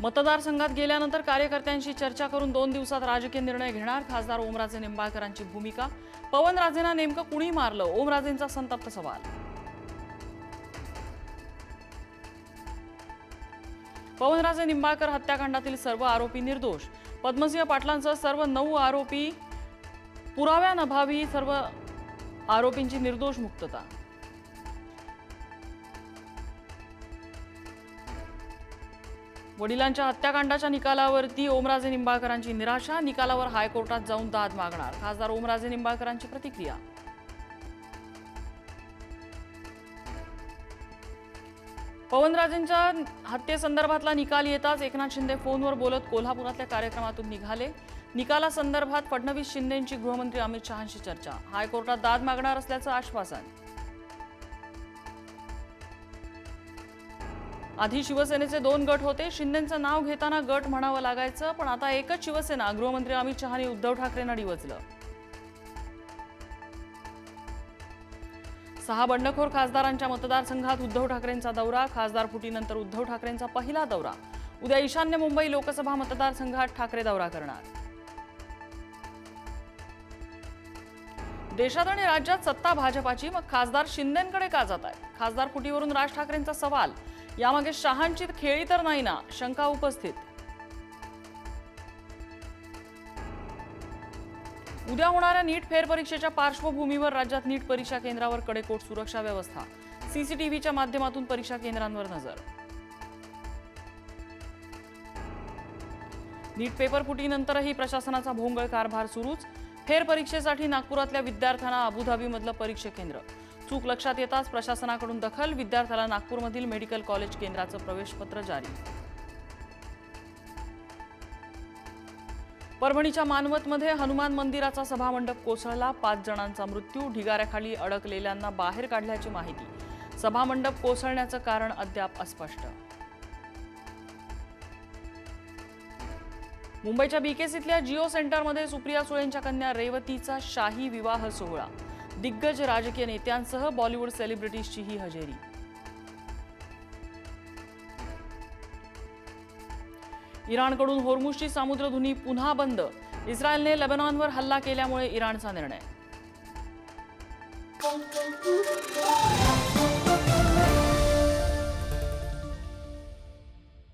मतदारसंघात गेल्यानंतर कार्यकर्त्यांशी चर्चा करून 2 दिवसात राजकीय निर्णय घेणार खासदार ओमराजे निंबाळकरांची भूमिका। पवनराजेंना नेमकं कुणी मारलं, ओमराजेंचा संतप्त सवाल। पवनराजे निंबाळकर हत्याकांडातील सर्व आरोपी निर्दोष, पद्मसिंह पाटलांसह सर्व 9 आरोपी पुराव्याअभावी सर्व आरोपींची निर्दोष मुक्तता। वडिलांच्या हत्याकांडाच्या निकालावरती ओमराजे निंबाळकरांची निराशा, निकालावर हायकोर्टात जाऊन दाद मागणार खासदार ओमराजे निंबाळकरांची प्रतिक्रिया। पवनराजेंच्या हत्येसंदर्भातला निकाल येताच एकनाथ शिंदे फोनवर बोलत कोल्हापुरातल्या कार्यक्रमातून निघाले। निकालासंदर्भात फडणवीस शिंदेंची गृहमंत्री अमित शहांशी चर्चा, हायकोर्टात दाद मागणार असल्याचं आश्वासन। आधी शिवसेनेचे 2 गट होते, शिंदेंचं नाव घेताना गट म्हणावं लागायचं, पण आता एकच शिवसेना, गृहमंत्री अमित शहांनी उद्धव ठाकरेंना डिवचलं। 6 बंडखोर खासदारांच्या मतदारसंघात उद्धव ठाकरेंचा दौरा, खासदार फुटीनंतर उद्धव ठाकरेंचा पहिला दौरा। उद्या ईशान्य मुंबई लोकसभा मतदारसंघात ठाकरे दौरा करणार। देशात आणि राज्यात सत्ता भाजपाची, मग खासदार शिंदेंकडे का जात आहे? खासदार फुटीवरून राज ठाकरेंचा सवाल, यामागे शहांची खेळी तर नाही ना, शंका उपस्थित। उद्या होणाऱ्या नीट फेरपरीक्षेच्या पार्श्वभूमीवर राज्यात नीट परीक्षा केंद्रावर कडेकोट सुरक्षा व्यवस्था, सीसीटीव्हीच्या माध्यमातून परीक्षा केंद्रांवर नजर। नीट पेपर फुटीनंतरही प्रशासनाचा भोंगळ कारभार सुरूच, फेरपरीक्षेसाठी नागपुरातल्या विद्यार्थ्यांना अबुधाबीमधलं परीक्षा केंद्र, चूक लक्षात येताच प्रशासनाकडून दखल, विद्यार्थ्याला नागपूरमधील मेडिकल कॉलेज केंद्राचं प्रवेशपत्र जारी। परभणीच्या मानवतमध्ये हनुमान मंदिराचा सभामंडप कोसळला, 5 जणांचा मृत्यू, ढिगाऱ्याखाली अडकलेल्यांना बाहेर काढल्याची माहिती। सभामंडप कोसळण्याचं कारण अद्याप अस्पष्ट। मुंबईच्या बीकेसीतल्या जिओ सेंटरमध्ये सुप्रिया सुळेंच्या कन्या रेवतीचा शाही विवाह सोहळा, दिग्गज राजकीय नेत्यांसह बॉलिवूड सेलिब्रिटीजचीही हजेरी। इराणकडून होर्मुझची सामुद्रधुनी पुन्हा बंद, इस्रायलने लेबनॉनवर हल्ला केल्यामुळे इराणचा निर्णय।